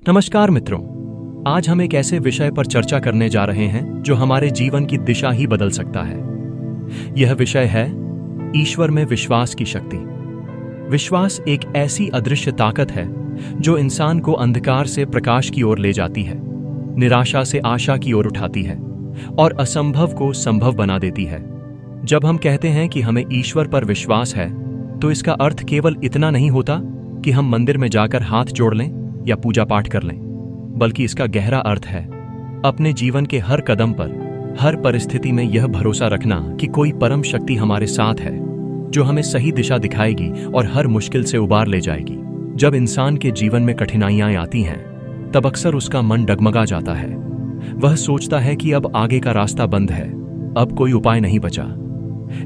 नमस्कार मित्रों, आज हम एक ऐसे विषय पर चर्चा करने जा रहे हैं जो हमारे जीवन की दिशा ही बदल सकता है। यह विषय है ईश्वर में विश्वास की शक्ति। विश्वास एक ऐसी अदृश्य ताकत है जो इंसान को अंधकार से प्रकाश की ओर ले जाती है, निराशा से आशा की ओर उठाती है और असंभव को संभव बना देती है। जब हम कहते हैं कि हमें ईश्वर पर विश्वास है, तो इसका अर्थ केवल इतना नहीं होता कि हम मंदिर में जाकर हाथ जोड़ लें या पूजा पाठ कर लें, बल्कि इसका गहरा अर्थ है अपने जीवन के हर कदम पर, हर परिस्थिति में यह भरोसा रखना कि कोई परम शक्ति हमारे साथ है जो हमें सही दिशा दिखाएगी और हर मुश्किल से उबार ले जाएगी। जब इंसान के जीवन में कठिनाइयां आती हैं, तब अक्सर उसका मन डगमगा जाता है। वह सोचता है कि अब आगे का रास्ता बंद है, अब कोई उपाय नहीं बचा।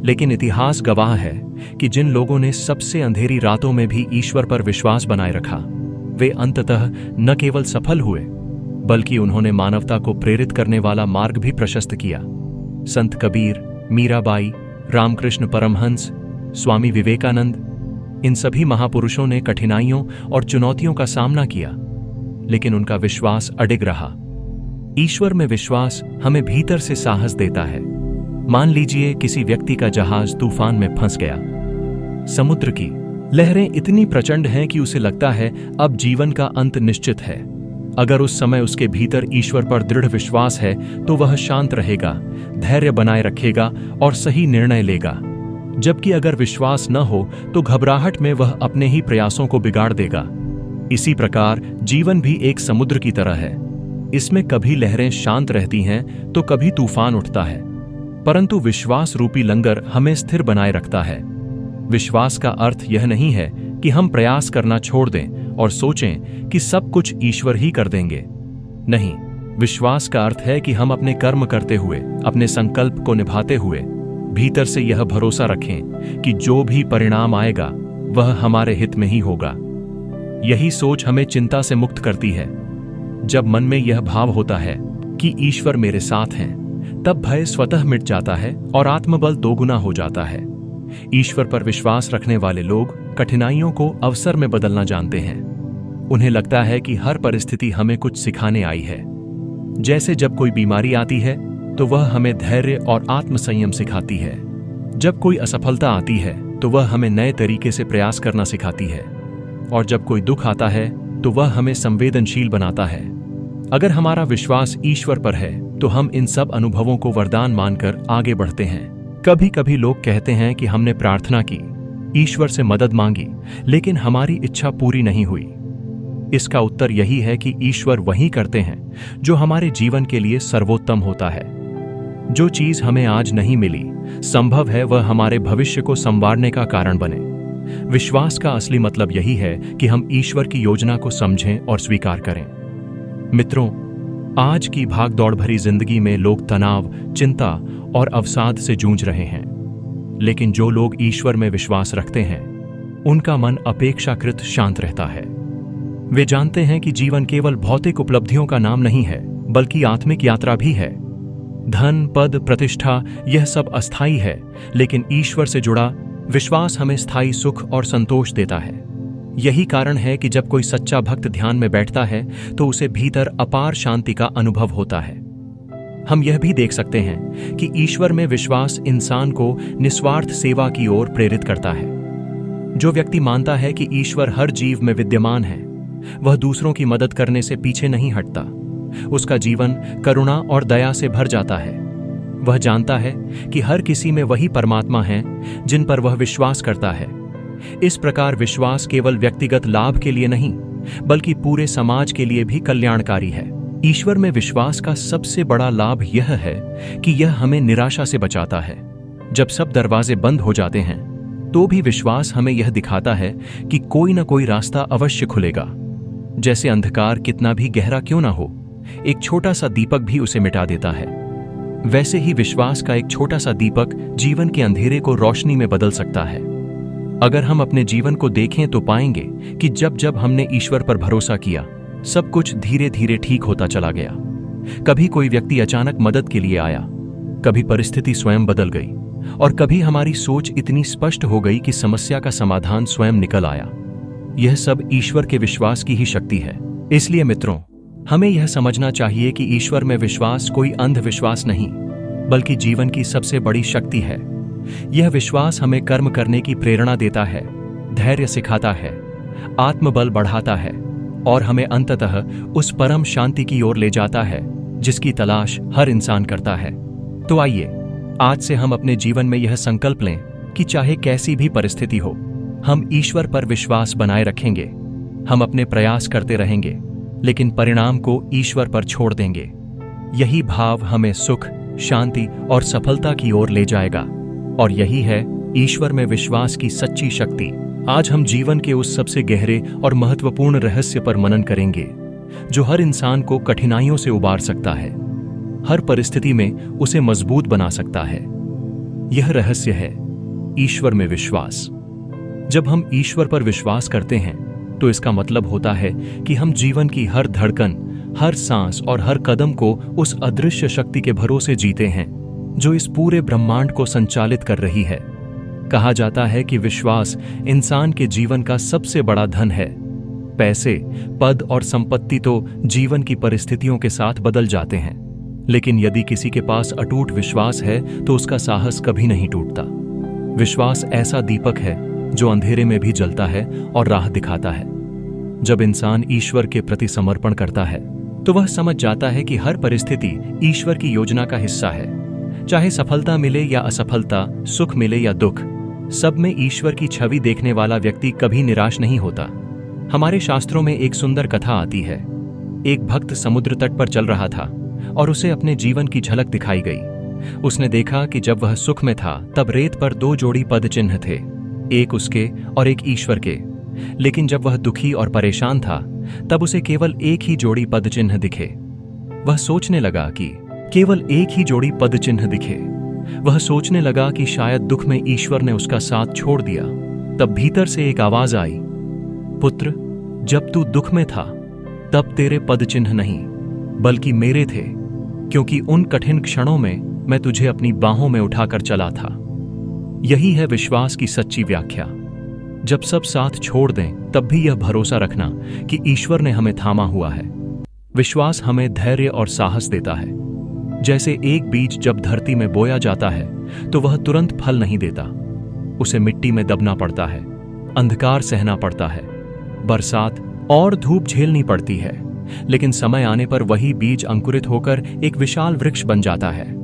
लेकिन इतिहास गवाह है कि जिन लोगों ने सबसे अंधेरी रातों में भी ईश्वर पर विश्वास बनाए रखा, वे अंततः न केवल सफल हुए, बल्कि उन्होंने मानवता को प्रेरित करने वाला मार्ग भी प्रशस्त किया। संत कबीर, मीराबाई, रामकृष्ण परमहंस, स्वामी विवेकानंद, इन सभी महापुरुषों ने कठिनाइयों और चुनौतियों का सामना किया, लेकिन उनका विश्वास अडिग रहा। ईश्वर में विश्वास हमें भीतर से साहस देता है। मान लीजिए किसी व्यक्ति का जहाज तूफान में फंस गया। समुद्र की लहरें इतनी प्रचंड हैं कि उसे लगता है अब जीवन का अंत निश्चित है। अगर उस समय उसके भीतर ईश्वर पर दृढ़ विश्वास है, तो वह शांत रहेगा, धैर्य बनाए रखेगा और सही निर्णय लेगा। जबकि अगर विश्वास न हो, तो घबराहट में वह अपने ही प्रयासों को बिगाड़ देगा। इसी प्रकार जीवन भी एक समुद्र की तरह है। इसमें कभी लहरें शांत रहती हैं तो कभी तूफान उठता है, परंतु विश्वास रूपी लंगर हमें स्थिर बनाए रखता है। विश्वास का अर्थ यह नहीं है कि हम प्रयास करना छोड़ दें और सोचें कि सब कुछ ईश्वर ही कर देंगे। नहीं, विश्वास का अर्थ है कि हम अपने कर्म करते हुए, अपने संकल्प को निभाते हुए भीतर से यह भरोसा रखें कि जो भी परिणाम आएगा वह हमारे हित में ही होगा। यही सोच हमें चिंता से मुक्त करती है। जब मन में यह भाव होता है कि ईश्वर मेरे साथ हैं, तब भय स्वतः मिट जाता है और आत्मबल दोगुना हो जाता है। ईश्वर पर विश्वास रखने वाले लोग कठिनाइयों को अवसर में बदलना जानते हैं। उन्हें लगता है कि हर परिस्थिति हमें कुछ सिखाने आई है। जैसे जब कोई बीमारी आती है, तो वह हमें धैर्य और आत्मसंयम सिखाती है। जब कोई असफलता आती है, तो वह हमें नए तरीके से प्रयास करना सिखाती है। और जब कोई दुख आता है, तो वह हमें संवेदनशील बनाता है। अगर हमारा विश्वास ईश्वर पर है, तो हम इन सब अनुभवों को वरदान मानकर आगे बढ़ते हैं। कभी कभी लोग कहते हैं कि हमने प्रार्थना की, ईश्वर से मदद मांगी, लेकिन हमारी इच्छा पूरी नहीं हुई। इसका उत्तर यही है कि ईश्वर वही करते हैं जो हमारे जीवन के लिए सर्वोत्तम होता है। जो चीज हमें आज नहीं मिली, संभव है वह हमारे भविष्य को संवारने का कारण बने। विश्वास का असली मतलब यही है कि हम ईश्वर की योजना को समझें और स्वीकार करें। मित्रों, आज की भागदौड़ भरी जिंदगी में लोग तनाव, चिंता और अवसाद से जूझ रहे हैं। लेकिन जो लोग ईश्वर में विश्वास रखते हैं, उनका मन अपेक्षाकृत शांत रहता है। वे जानते हैं कि जीवन केवल भौतिक उपलब्धियों का नाम नहीं है, बल्कि आत्मिक यात्रा भी है। धन, पद, प्रतिष्ठा, यह सब अस्थायी है, लेकिन ईश्वर से जुड़ा विश्वास हमें स्थायी सुख और संतोष देता है। यही कारण है कि जब कोई सच्चा भक्त ध्यान में बैठता है, तो उसे भीतर अपार शांति का अनुभव होता है। हम यह भी देख सकते हैं कि ईश्वर में विश्वास इंसान को निस्वार्थ सेवा की ओर प्रेरित करता है। जो व्यक्ति मानता है कि ईश्वर हर जीव में विद्यमान है, वह दूसरों की मदद करने से पीछे नहीं हटता। उसका जीवन करुणा और दया से भर जाता है। वह जानता है कि हर किसी में वही परमात्मा है जिन पर वह विश्वास करता है। इस प्रकार विश्वास केवल व्यक्तिगत लाभ के लिए नहीं, बल्कि पूरे समाज के लिए भी कल्याणकारी है। ईश्वर में विश्वास का सबसे बड़ा लाभ यह है कि यह हमें निराशा से बचाता है। जब सब दरवाजे बंद हो जाते हैं, तो भी विश्वास हमें यह दिखाता है कि कोई न कोई रास्ता अवश्य खुलेगा। जैसे अंधकार कितना भी गहरा क्यों ना हो, एक छोटा सा दीपक भी उसे मिटा देता है। वैसे ही विश्वास का एक छोटा सा दीपक जीवन के अंधेरे को रोशनी में बदल सकता है। अगर हम अपने जीवन को देखें, तो पाएंगे कि जब जब हमने ईश्वर पर भरोसा किया, सब कुछ धीरे धीरे ठीक होता चला गया। कभी कोई व्यक्ति अचानक मदद के लिए आया, कभी परिस्थिति स्वयं बदल गई, और कभी हमारी सोच इतनी स्पष्ट हो गई कि समस्या का समाधान स्वयं निकल आया। यह सब ईश्वर के विश्वास की ही शक्ति है। इसलिए मित्रों, हमें यह समझना चाहिए कि ईश्वर में विश्वास कोई अंधविश्वास नहीं, बल्कि जीवन की सबसे बड़ी शक्ति है। यह विश्वास हमें कर्म करने की प्रेरणा देता है, धैर्य सिखाता है, आत्मबल बढ़ाता है और हमें अंततः उस परम शांति की ओर ले जाता है जिसकी तलाश हर इंसान करता है। तो आइए आज से हम अपने जीवन में यह संकल्प लें कि चाहे कैसी भी परिस्थिति हो, हम ईश्वर पर विश्वास बनाए रखेंगे। हम अपने प्रयास करते रहेंगे, लेकिन परिणाम को ईश्वर पर छोड़ देंगे। यही भाव हमें सुख, शांति और सफलता की ओर ले जाएगा, और यही है ईश्वर में विश्वास की सच्ची शक्ति। आज हम जीवन के उस सबसे गहरे और महत्वपूर्ण रहस्य पर मनन करेंगे जो हर इंसान को कठिनाइयों से उबार सकता है, हर परिस्थिति में उसे मजबूत बना सकता है। यह रहस्य है ईश्वर में विश्वास। जब हम ईश्वर पर विश्वास करते हैं तो इसका मतलब होता है कि हम जीवन की हर धड़कन, हर सांस और हर कदम को उस अदृश्य शक्ति के भरोसे जीते हैं जो इस पूरे ब्रह्मांड को संचालित कर रही है। कहा जाता है कि विश्वास इंसान के जीवन का सबसे बड़ा धन है। पैसे, पद और संपत्ति तो जीवन की परिस्थितियों के साथ बदल जाते हैं, लेकिन यदि किसी के पास अटूट विश्वास है तो उसका साहस कभी नहीं टूटता। विश्वास ऐसा दीपक है जो अंधेरे में भी जलता है और राह दिखाता है। जब इंसान ईश्वर के प्रति समर्पण करता है तो वह समझ जाता है कि हर परिस्थिति ईश्वर की योजना का हिस्सा है। चाहे सफलता मिले या असफलता, सुख मिले या दुख, सब में ईश्वर की छवि देखने वाला व्यक्ति कभी निराश नहीं होता। हमारे शास्त्रों में एक सुंदर कथा आती है। एक भक्त समुद्र तट पर चल रहा था और उसे अपने जीवन की झलक दिखाई गई। उसने देखा कि जब वह सुख में था तब रेत पर 2 जोड़ी पद चिन्ह थे, एक उसके और एक ईश्वर के। लेकिन जब वह दुखी और परेशान था तब उसे केवल एक ही जोड़ी पद चिन्ह दिखे। वह सोचने लगा कि केवल एक ही जोड़ी पद चिन्ह दिखे। वह सोचने लगा कि शायद दुख में ईश्वर ने उसका साथ छोड़ दिया। तब भीतर से एक आवाज आई, पुत्र, जब तू दुख में था तब तेरे पद चिन्ह नहीं बल्कि मेरे थे, क्योंकि उन कठिन क्षणों में मैं तुझे अपनी बाहों में उठाकर चला था। यही है विश्वास की सच्ची व्याख्या। जब सब साथ छोड़ दें तब भी यह भरोसा रखना कि ईश्वर ने हमें थामा हुआ है। विश्वास हमें धैर्य और साहस देता है। जैसे एक बीज जब धरती में बोया जाता है तो वह तुरंत फल नहीं देता। उसे मिट्टी में दबना पड़ता है, अंधकार सहना पड़ता है, बरसात और धूप झेलनी पड़ती है, लेकिन समय आने पर वही बीज अंकुरित होकर एक विशाल वृक्ष बन जाता है।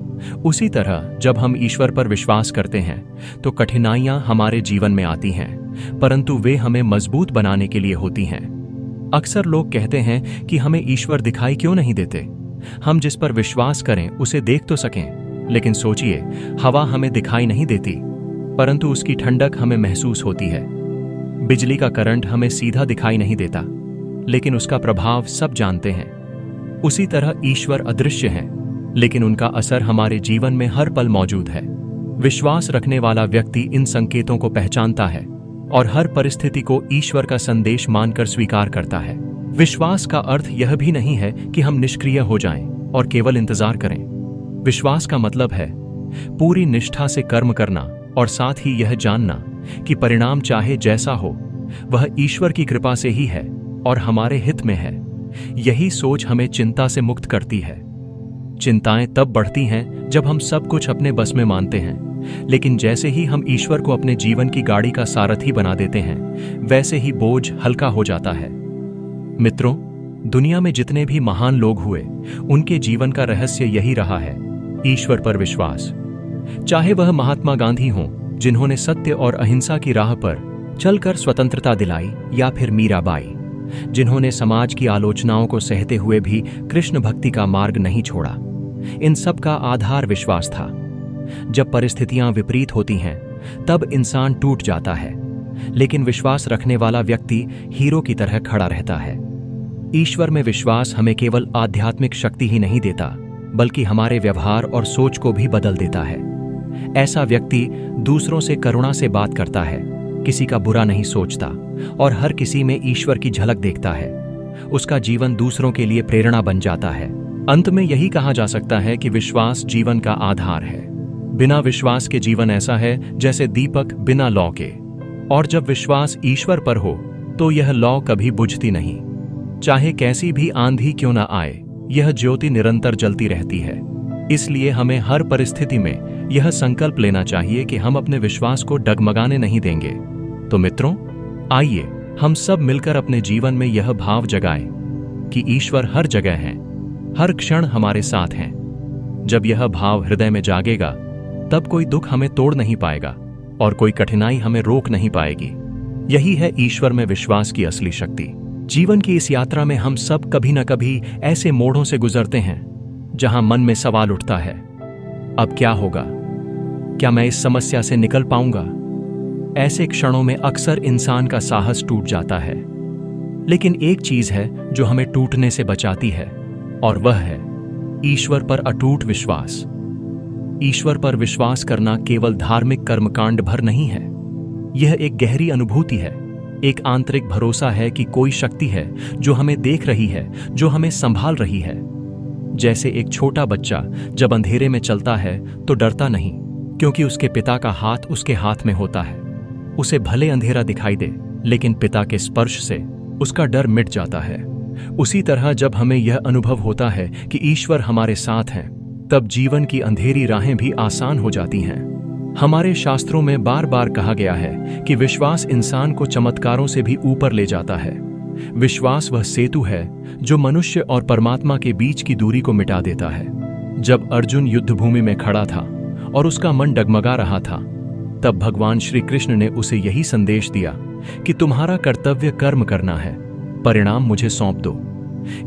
उसी तरह जब हम ईश्वर पर विश्वास करते हैं तो कठिनाइयां हमारे जीवन में आती हैं, परंतु वे हमें मजबूत बनाने के लिए होती हैं। अक्सर लोग कहते हैं कि हमें ईश्वर दिखाई क्यों नहीं देते। हम जिस पर विश्वास करें उसे देख तो सकें, लेकिन सोचिए, हवा हमें दिखाई नहीं देती, परंतु उसकी ठंडक हमें महसूस होती है। बिजली का करंट हमें सीधा दिखाई नहीं देता, लेकिन उसका प्रभाव सब जानते हैं। उसी तरह ईश्वर अदृश्य हैं, लेकिन उनका असर हमारे जीवन में हर पल मौजूद है। विश्वास रखने वाला व्यक्ति इन संकेतों को पहचानता है और हर परिस्थिति को ईश्वर का संदेश मानकर स्वीकार करता है। विश्वास का अर्थ यह भी नहीं है कि हम निष्क्रिय हो जाएं और केवल इंतजार करें। विश्वास का मतलब है पूरी निष्ठा से कर्म करना और साथ ही यह जानना कि परिणाम चाहे जैसा हो वह ईश्वर की कृपा से ही है और हमारे हित में है। यही सोच हमें चिंता से मुक्त करती है। चिंताएं तब बढ़ती हैं जब हम सब कुछ अपने बस में मानते हैं, लेकिन जैसे ही हम ईश्वर को अपने जीवन की गाड़ी का सारथी बना देते हैं, वैसे ही बोझ हल्का हो जाता है। मित्रों, दुनिया में जितने भी महान लोग हुए, उनके जीवन का रहस्य यही रहा है, ईश्वर पर विश्वास। चाहे वह महात्मा गांधी हों, जिन्होंने सत्य और अहिंसा की राह पर चलकर स्वतंत्रता दिलाई, या फिर मीराबाई, जिन्होंने समाज की आलोचनाओं को सहते हुए भी कृष्ण भक्ति का मार्ग नहीं छोड़ा। इन सब का आधार विश्वास था। जब परिस्थितियां विपरीत होती हैं, तब इंसान टूट जाता है, लेकिन विश्वास रखने वाला व्यक्ति हीरो की तरह खड़ा रहता है। ईश्वर में विश्वास हमें केवल आध्यात्मिक शक्ति ही नहीं देता, बल्कि हमारे व्यवहार और सोच को भी बदल देता है। ऐसा व्यक्ति दूसरों से करुणा से बात करता है, किसी का बुरा नहीं सोचता और हर किसी में ईश्वर की झलक देखता है। उसका जीवन दूसरों के लिए प्रेरणा बन जाता है। अंत में यही कहा जा सकता है कि विश्वास जीवन का आधार है। बिना विश्वास के जीवन ऐसा है जैसे दीपक बिना लौ के, और जब विश्वास ईश्वर पर हो तो यह लौ कभी बुझती नहीं। चाहे कैसी भी आंधी क्यों न आए, यह ज्योति निरंतर जलती रहती है। इसलिए हमें हर परिस्थिति में यह संकल्प लेना चाहिए कि हम अपने विश्वास को डगमगाने नहीं देंगे। तो मित्रों, आइए हम सब मिलकर अपने जीवन में यह भाव जगाएं कि ईश्वर हर जगह है, हर क्षण हमारे साथ हैं। जब यह भाव हृदय में जागेगा, तब कोई दुख हमें तोड़ नहीं पाएगा और कोई कठिनाई हमें रोक नहीं पाएगी। यही है ईश्वर में विश्वास की असली शक्ति। जीवन की इस यात्रा में हम सब कभी न कभी ऐसे मोड़ों से गुजरते हैं जहां मन में सवाल उठता है, अब क्या होगा? क्या मैं इस समस्या से निकल पाऊंगा? ऐसे क्षणों में अक्सर इंसान का साहस टूट जाता है। लेकिन एक चीज है जो हमें टूटने से बचाती है, और वह है ईश्वर पर अटूट विश्वास। ईश्वर पर विश्वास करना केवल धार्मिक कर्मकांड भर नहीं है। यह एक गहरी अनुभूति है, एक आंतरिक भरोसा है कि कोई शक्ति है जो हमें देख रही है, जो हमें संभाल रही है। जैसे एक छोटा बच्चा जब अंधेरे में चलता है तो डरता नहीं, क्योंकि उसके पिता का हाथ उसके हाथ में होता है। उसे भले अंधेरा दिखाई दे, लेकिन पिता के स्पर्श से उसका डर मिट जाता है। उसी तरह जब हमें यह अनुभव होता है कि ईश्वर हमारे साथ हैं, तब जीवन की अंधेरी राहें भी आसान हो जाती हैं। हमारे शास्त्रों में बार बार कहा गया है कि विश्वास इंसान को चमत्कारों से भी ऊपर ले जाता है। विश्वास वह सेतु है जो मनुष्य और परमात्मा के बीच की दूरी को मिटा देता है। जब अर्जुन युद्धभूमि में खड़ा था और उसका मन डगमगा रहा था, तब भगवान श्री कृष्ण ने उसे यही संदेश दिया कि तुम्हारा कर्तव्य कर्म करना है, परिणाम मुझे सौंप दो।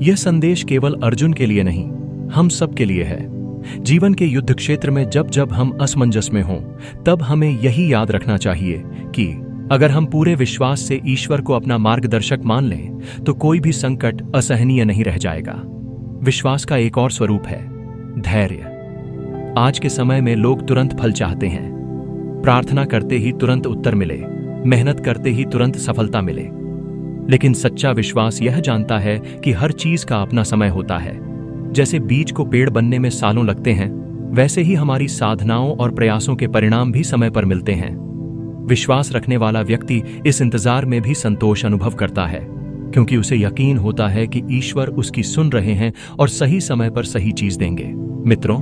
यह संदेश केवल अर्जुन के लिए नहीं, हम सब के लिए है। जीवन के युद्ध क्षेत्र में जब जब हम असमंजस में हों, तब हमें यही याद रखना चाहिए कि अगर हम पूरे विश्वास से ईश्वर को अपना मार्गदर्शक मान लें, तो कोई भी संकट असहनीय नहीं रह जाएगा। विश्वास का एक और स्वरूप है धैर्य। आज के समय में लोग तुरंत फल चाहते हैं। प्रार्थना करते ही तुरंत उत्तर मिले, मेहनत करते ही तुरंत सफलता मिले। लेकिन सच्चा विश्वास यह जानता है कि हर चीज का अपना समय होता है। जैसे बीज को पेड़ बनने में सालों लगते हैं, वैसे ही हमारी साधनाओं और प्रयासों के परिणाम भी समय पर मिलते हैं। विश्वास रखने वाला व्यक्ति इस इंतजार में भी संतोष अनुभव करता है, क्योंकि उसे यकीन होता है कि ईश्वर उसकी सुन रहे हैं और सही समय पर सही चीज देंगे। मित्रों,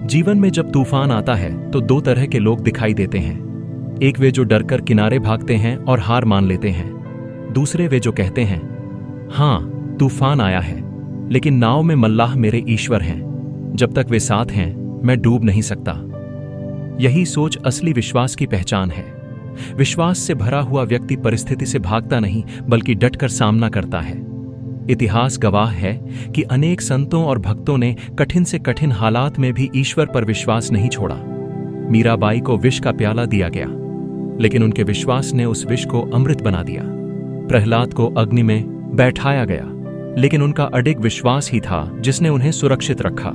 जीवन में जब तूफान आता है तो दो तरह के लोग दिखाई देते हैं। एक वे जो डरकर किनारे भागते हैं और हार मान लेते हैं। दूसरे वे जो कहते हैं, हाँ तूफान आया है, लेकिन नाव में मल्लाह मेरे ईश्वर हैं। जब तक वे साथ हैं, मैं डूब नहीं सकता। यही सोच असली विश्वास की पहचान है। विश्वास से भरा हुआ व्यक्ति परिस्थिति से भागता नहीं, बल्कि डटकर सामना करता है। इतिहास गवाह है कि अनेक संतों और भक्तों ने कठिन से कठिन हालात में भी ईश्वर पर विश्वास नहीं छोड़ा। मीराबाई को विष का प्याला दिया गया, लेकिन उनके विश्वास ने उस विष को अमृत बना दिया। प्रहलाद को अग्नि में बैठाया गया, लेकिन उनका अडिग विश्वास ही था जिसने उन्हें सुरक्षित रखा।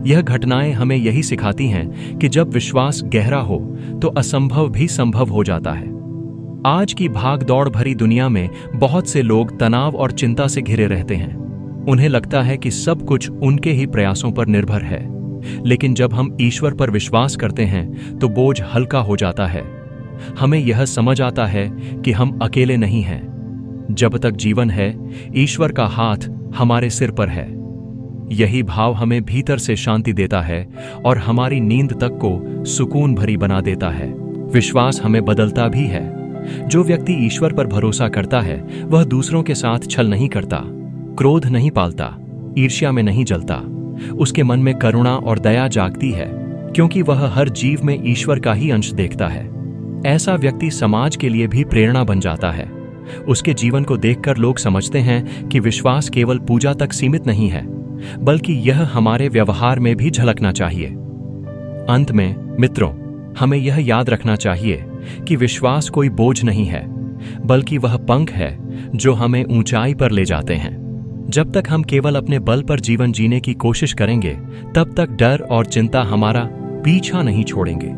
यह घटनाएं हमें यही सिखाती हैं कि जब विश्वास गहरा हो तो असंभव भी संभव हो जाता है। आज की भाग दौड़ भरी दुनिया में बहुत से लोग तनाव और चिंता से घिरे रहते हैं। उन्हें लगता है कि सब कुछ उनके ही प्रयासों पर निर्भर है। लेकिन जब हम ईश्वर पर विश्वास करते हैं तो बोझ हल्का हो जाता है। हमें यह समझ आता है कि हम अकेले नहीं हैं। जब तक जीवन है, ईश्वर का हाथ हमारे सिर पर है। यही भाव हमें भीतर से शांति देता है और हमारी नींद तक को सुकून भरी बना देता है। विश्वास हमें बदलता भी है। जो व्यक्ति ईश्वर पर भरोसा करता है, वह दूसरों के साथ छल नहीं करता, क्रोध नहीं पालता, ईर्ष्या में नहीं जलता। उसके मन में करुणा और दया जागती है, क्योंकि वह हर जीव में ईश्वर का ही अंश देखता है। ऐसा व्यक्ति समाज के लिए भी प्रेरणा बन जाता है। उसके जीवन को देखकर लोग समझते हैं कि विश्वास केवल पूजा तक सीमित नहीं है, बल्कि यह हमारे व्यवहार में भी झलकना चाहिए। अंत में मित्रों, हमें यह याद रखना चाहिए कि विश्वास कोई बोझ नहीं है, बल्कि वह पंख है जो हमें ऊंचाई पर ले जाते हैं। जब तक हम केवल अपने बल पर जीवन जीने की कोशिश करेंगे, तब तक डर और चिंता हमारा पीछा नहीं छोड़ेंगे।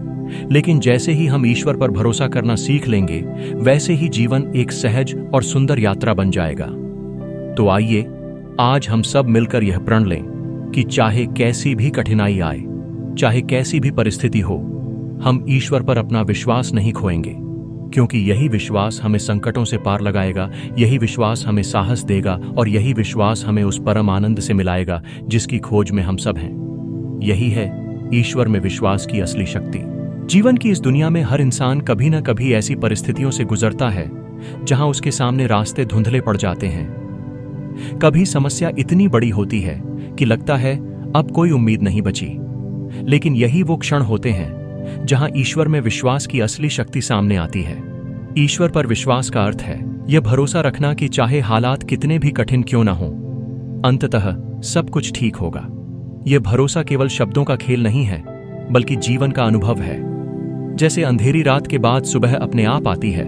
लेकिन जैसे ही हम ईश्वर पर भरोसा करना सीख लेंगे, वैसे ही जीवन एक सहज और सुंदर यात्रा बन जाएगा। तो आइए आज हम सब मिलकर यह प्रण लें कि चाहे कैसी भी कठिनाई आए, चाहे कैसी भी परिस्थिति हो, हम ईश्वर पर अपना विश्वास नहीं खोएंगे। क्योंकि यही विश्वास हमें संकटों से पार लगाएगा, यही विश्वास हमें साहस देगा और यही विश्वास हमें उस परम आनंद से मिलाएगा जिसकी खोज में हम सब हैं। यही है ईश्वर में विश्वास की असली शक्ति। जीवन की इस दुनिया में हर इंसान कभी न कभी ऐसी परिस्थितियों से गुजरता है जहां उसके सामने रास्ते धुंधले पड़ जाते हैं। कभी समस्या इतनी बड़ी होती है कि लगता है अब कोई उम्मीद नहीं बची, लेकिन यही वो क्षण होते हैं जहां ईश्वर में विश्वास की असली शक्ति सामने आती है। ईश्वर पर विश्वास का अर्थ है यह भरोसा रखना कि चाहे हालात कितने भी कठिन क्यों ना हों, अंततः सब कुछ ठीक होगा। यह भरोसा केवल शब्दों का खेल नहीं है, बल्कि जीवन का अनुभव है। जैसे अंधेरी रात के बाद सुबह अपने आप आती है,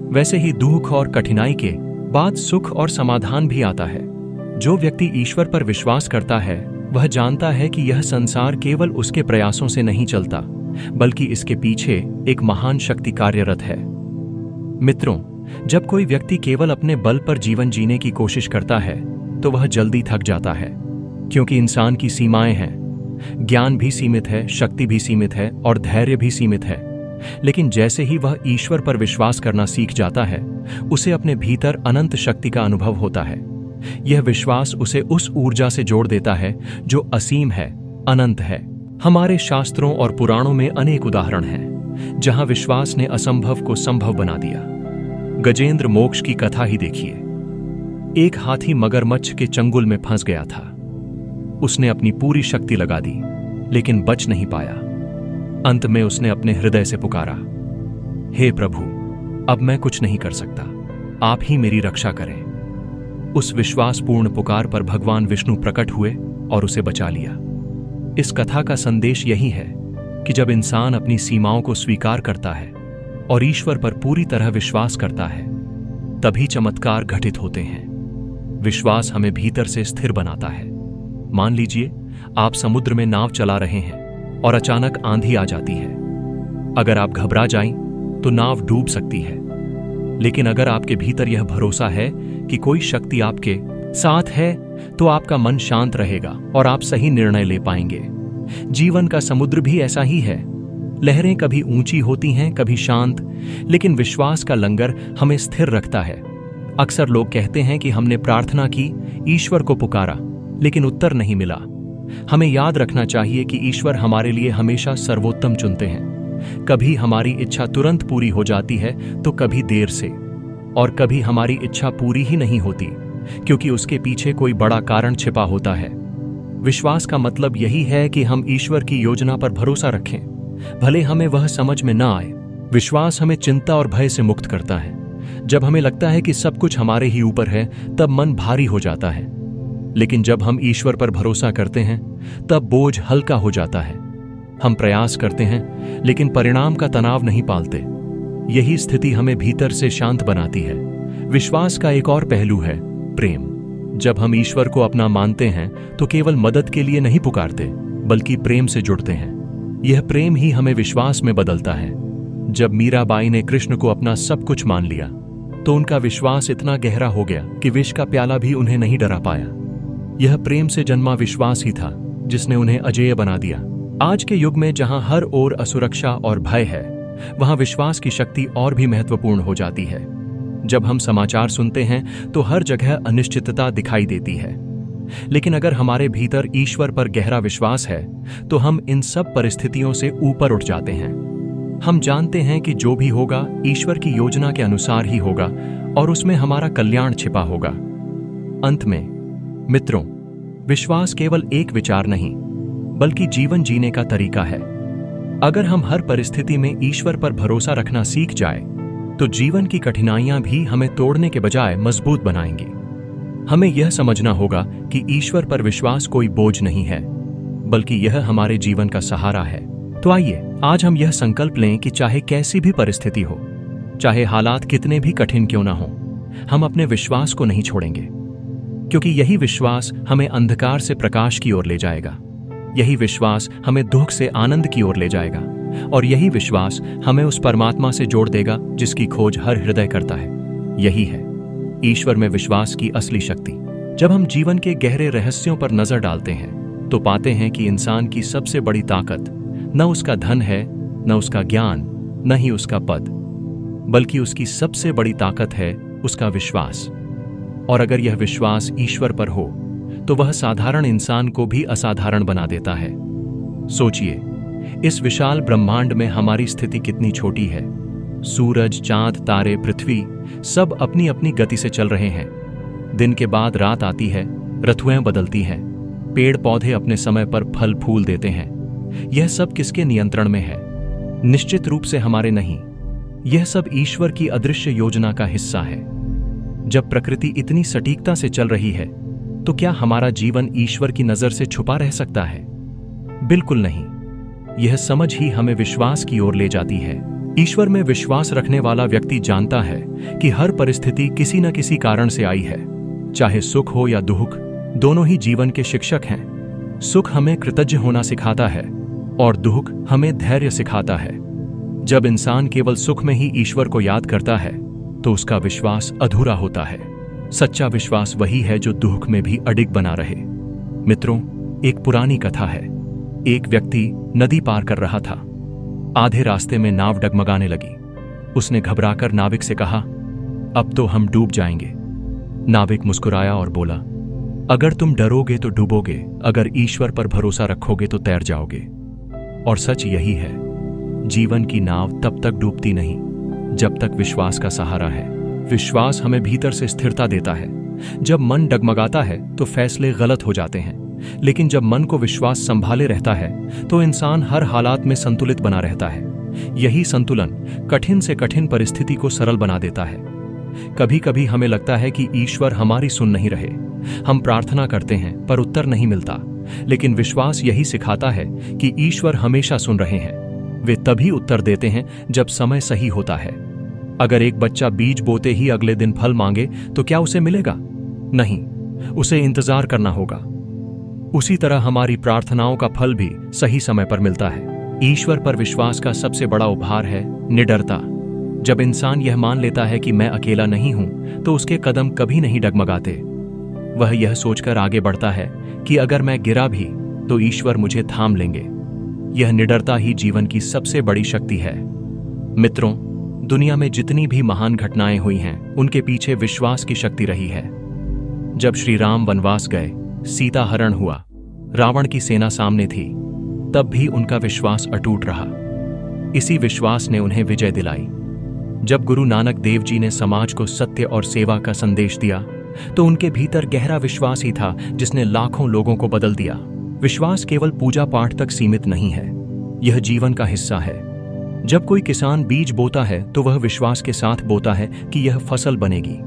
वैसे ही दुख और कठिनाई के बाद सुख और समाधान भी आता है। जो व्यक्ति ईश्वर पर विश्वास करता है वह जानता है कि यह संसार केवल उसके प्रयासों से नहीं चलता, बल्कि इसके पीछे एक महान शक्ति कार्यरत है। मित्रों, जब कोई व्यक्ति केवल अपने बल पर जीवन जीने की कोशिश करता है तो वह जल्दी थक जाता है, क्योंकि इंसान की सीमाएं हैं। ज्ञान भी सीमित है, शक्ति भी सीमित है और धैर्य भी सीमित है। लेकिन जैसे ही वह ईश्वर पर विश्वास करना सीख जाता है, उसे अपने भीतर अनंत शक्ति का अनुभव होता है। यह विश्वास उसे उस ऊर्जा से जोड़ देता है जो असीम है, अनंत है। हमारे शास्त्रों और पुराणों में अनेक उदाहरण हैं जहां विश्वास ने असंभव को संभव बना दिया। गजेंद्र मोक्ष की कथा ही देखिए। एक हाथी मगरमच्छ के चंगुल में फंस गया था। उसने अपनी पूरी शक्ति लगा दी, लेकिन बच नहीं पाया। अंत में उसने अपने हृदय से पुकारा, हे प्रभु, अब मैं कुछ नहीं कर सकता, आप ही मेरी रक्षा करें। उस विश्वासपूर्ण पुकार पर भगवान विष्णु प्रकट हुए और उसे बचा लिया। इस कथा का संदेश यही है कि जब इंसान अपनी सीमाओं को स्वीकार करता है और ईश्वर पर पूरी तरह विश्वास करता है, तभी चमत्कार घटित होते हैं। विश्वास हमें भीतर से स्थिर बनाता है। मान लीजिए आप समुद्र में नाव चला रहे हैं और अचानक आंधी आ जाती है। अगर आप घबरा जाएं तो नाव डूब सकती है, लेकिन अगर आपके भीतर यह भरोसा है कि कोई शक्ति आपके साथ है तो आपका मन शांत रहेगा और आप सही निर्णय ले पाएंगे। जीवन का समुद्र भी ऐसा ही है। लहरें कभी ऊंची होती हैं, कभी शांत, लेकिन विश्वास का लंगर हमें स्थिर रखता है। अक्सर लोग कहते हैं कि हमने प्रार्थना की, ईश्वर को पुकारा, लेकिन उत्तर नहीं मिला। हमें याद रखना चाहिए कि ईश्वर हमारे लिए हमेशा सर्वोत्तम चुनते हैं। कभी हमारी इच्छा तुरंत पूरी हो जाती है तो कभी देर से, और कभी हमारी इच्छा पूरी ही नहीं होती, क्योंकि उसके पीछे कोई बड़ा कारण छिपा होता है। विश्वास का मतलब यही है कि हम ईश्वर की योजना पर भरोसा रखें, भले हमें वह समझ में ना आए। विश्वास हमें चिंता और भय से मुक्त करता है। जब हमें लगता है कि सब कुछ हमारे ही ऊपर है, तब मन भारी हो जाता है। लेकिन जब हम ईश्वर पर भरोसा करते हैं, तब बोझ हल्का हो जाता है। हम प्रयास करते हैं, लेकिन परिणाम का तनाव नहीं पालते। यही स्थिति हमें भीतर से शांत बनाती है। विश्वास का एक और पहलू है प्रेम। जब हम ईश्वर को अपना मानते हैं तो केवल मदद के लिए नहीं पुकारते, बल्कि प्रेम से जुड़ते हैं। यह प्रेम ही हमें विश्वास में बदलता है। जब मीराबाई ने कृष्ण को अपना सब कुछ मान लिया तो उनका विश्वास इतना गहरा हो गया कि विष का प्याला भी उन्हें नहीं डरा पाया। यह प्रेम से जन्मा विश्वास ही था जिसने उन्हें अजेय बना दिया। आज के युग में जहां हर ओर असुरक्षा और भय है, वहां विश्वास की शक्ति और भी महत्वपूर्ण हो जाती है। जब हम समाचार सुनते हैं तो हर जगह अनिश्चितता दिखाई देती है, लेकिन अगर हमारे भीतर ईश्वर पर गहरा विश्वास है तो हम इन सब परिस्थितियों से ऊपर उठ जाते हैं। हम जानते हैं कि जो भी होगा ईश्वर की योजना के अनुसार ही होगा और उसमें हमारा कल्याण छिपा होगा। अंत में मित्रों, विश्वास केवल एक विचार नहीं, बल्कि जीवन जीने का तरीका है। अगर हम हर परिस्थिति में ईश्वर पर भरोसा रखना सीख जाए तो जीवन की कठिनाइयां भी हमें तोड़ने के बजाय मजबूत बनाएंगी। हमें यह समझना होगा कि ईश्वर पर विश्वास कोई बोझ नहीं है, बल्कि यह हमारे जीवन का सहारा है। तो आइए आज हम यह संकल्प लें कि चाहे कैसी भी परिस्थिति हो, चाहे हालात कितने भी कठिन क्यों ना हो, हम अपने विश्वास को नहीं छोड़ेंगे, क्योंकि यही विश्वास हमें अंधकार से प्रकाश की ओर ले जाएगा। यही विश्वास हमें दुख से आनंद की ओर ले जाएगा, और यही विश्वास हमें उस परमात्मा से जोड़ देगा जिसकी खोज हर हृदय करता है। यही है ईश्वर में विश्वास की असली शक्ति। जब हम जीवन के गहरे रहस्यों पर नजर डालते हैं तो पाते हैं कि इंसान की सबसे बड़ी ताकत न उसका धन है, न उसका ज्ञान, न ही उसका पद, बल्कि उसकी सबसे बड़ी ताकत है उसका विश्वास। और अगर यह विश्वास ईश्वर पर हो तो वह साधारण इंसान को भी असाधारण बना देता है। सोचिए, इस विशाल ब्रह्मांड में हमारी स्थिति कितनी छोटी है। सूरज, चांद, तारे, पृथ्वी सब अपनी अपनी गति से चल रहे हैं। दिन के बाद रात आती है, ऋतुएं बदलती हैं, पेड़ पौधे अपने समय पर फल फूल देते हैं। यह सब किसके नियंत्रण में है? निश्चित रूप से हमारे नहीं। यह सब ईश्वर की अदृश्य योजना का हिस्सा है। जब प्रकृति इतनी सटीकता से चल रही है तो क्या हमारा जीवन ईश्वर की नजर से छुपा रह सकता है? बिल्कुल नहीं। यह समझ ही हमें विश्वास की ओर ले जाती है। ईश्वर में विश्वास रखने वाला व्यक्ति जानता है कि हर परिस्थिति किसी न किसी कारण से आई है। चाहे सुख हो या दुख, दोनों ही जीवन के शिक्षक हैं। सुख हमें कृतज्ञ होना सिखाता है और दुख हमें धैर्य सिखाता है। जब इंसान केवल सुख में ही ईश्वर को याद करता है तो उसका विश्वास अधूरा होता है। सच्चा विश्वास वही है जो दुख में भी अडिग बना रहे। मित्रों, एक पुरानी कथा है। एक व्यक्ति नदी पार कर रहा था। आधे रास्ते में नाव डगमगाने लगी। उसने घबराकर नाविक से कहा, अब तो हम डूब जाएंगे। नाविक मुस्कुराया और बोला, अगर तुम डरोगे तो डूबोगे, अगर ईश्वर पर भरोसा रखोगे तो तैर जाओगे। और सच यही है, जीवन की नाव तब तक डूबती नहीं जब तक विश्वास का सहारा है। विश्वास हमें भीतर से स्थिरता देता है। जब मन डगमगाता है तो फैसले गलत हो जाते हैं, लेकिन जब मन को विश्वास संभाले रहता है तो इंसान हर हालात में संतुलित बना रहता है। यही संतुलन कठिन से कठिन परिस्थिति को सरल बना देता है। कभी कभी हमें लगता है कि ईश्वर हमारी सुन नहीं रहे। हम प्रार्थना करते हैं पर उत्तर नहीं मिलता, लेकिन विश्वास यही सिखाता है कि ईश्वर हमेशा सुन रहे हैं। वे तभी उत्तर देते हैं जब समय सही होता है। अगर एक बच्चा बीज बोते ही अगले दिन फल मांगे तो क्या उसे मिलेगा? नहीं, उसे इंतजार करना होगा। उसी तरह हमारी प्रार्थनाओं का फल भी सही समय पर मिलता है। ईश्वर पर विश्वास का सबसे बड़ा उपहार है निडरता। जब इंसान यह मान लेता है कि मैं अकेला नहीं हूं, तो उसके कदम कभी नहीं डगमगाते। वह यह सोचकर आगे बढ़ता है कि अगर मैं गिरा भी तो ईश्वर मुझे थाम लेंगे। यह निडरता ही जीवन की सबसे बड़ी शक्ति है। मित्रों, दुनिया में जितनी भी महान घटनाएं हुई हैं, उनके पीछे विश्वास की शक्ति रही है। जब श्री राम वनवास गए, सीता हरण हुआ, रावण की सेना सामने थी, तब भी उनका विश्वास अटूट रहा। इसी विश्वास ने उन्हें विजय दिलाई। जब गुरु नानक देव जी ने समाज को सत्य और सेवा का संदेश दिया, तो उनके भीतर गहरा विश्वास ही था जिसने लाखों लोगों को बदल दिया। विश्वास केवल पूजा पाठ तक सीमित नहीं है, यह जीवन का हिस्सा है। जब कोई किसान बीज बोता है तो वह विश्वास के साथ बोता है कि यह फसल बनेगी।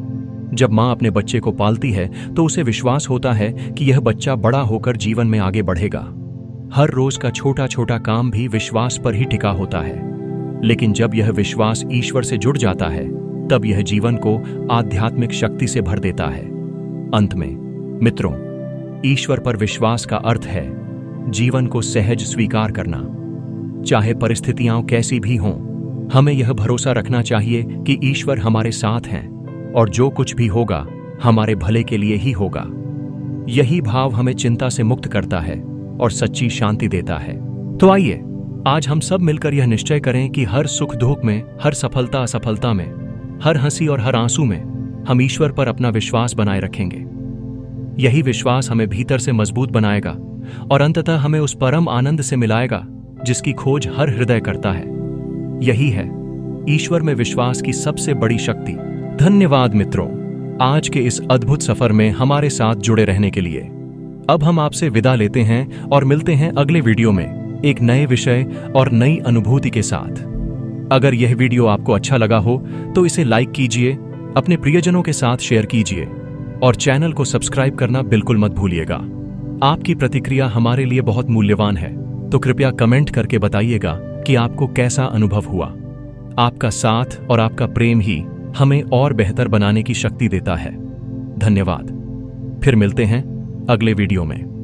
जब माँ अपने बच्चे को पालती है तो उसे विश्वास होता है कि यह बच्चा बड़ा होकर जीवन में आगे बढ़ेगा। हर रोज का छोटा छोटा काम भी विश्वास पर ही टिका होता है। लेकिन जब यह विश्वास ईश्वर से जुड़ जाता है, तब यह जीवन को आध्यात्मिक शक्ति से भर देता है। अंत में मित्रों, ईश्वर पर विश्वास का अर्थ है जीवन को सहज स्वीकार करना। चाहे परिस्थितियां कैसी भी हों, हमें यह भरोसा रखना चाहिए कि ईश्वर हमारे साथ हैं और जो कुछ भी होगा हमारे भले के लिए ही होगा। यही भाव हमें चिंता से मुक्त करता है और सच्ची शांति देता है। तो आइए आज हम सब मिलकर यह निश्चय करें कि हर सुख दुख में, हर सफलता असफलता में, हर हंसी और हर आंसू में हम ईश्वर पर अपना विश्वास बनाए रखेंगे। यही विश्वास हमें भीतर से मजबूत बनाएगा और अंततः हमें उस परम आनंद से मिलाएगा जिसकी खोज हर हृदय करता है। यही है ईश्वर में विश्वास की सबसे बड़ी शक्ति। धन्यवाद मित्रों, आज के इस अद्भुत सफर में हमारे साथ जुड़े रहने के लिए। अब हम आपसे विदा लेते हैं और मिलते हैं अगले वीडियो में एक नए विषय और नई अनुभूति के साथ। अगर यह वीडियो आपको अच्छा लगा हो तो इसे लाइक कीजिए, अपने प्रियजनों के साथ शेयर कीजिए और चैनल को सब्सक्राइब करना बिल्कुल मत भूलिएगा। आपकी प्रतिक्रिया हमारे लिए बहुत मूल्यवान है, तो कृपया कमेंट करके बताइएगा कि आपको कैसा अनुभव हुआ। आपका साथ और आपका प्रेम ही हमें और बेहतर बनाने की शक्ति देता है। धन्यवाद। फिर मिलते हैं अगले वीडियो में।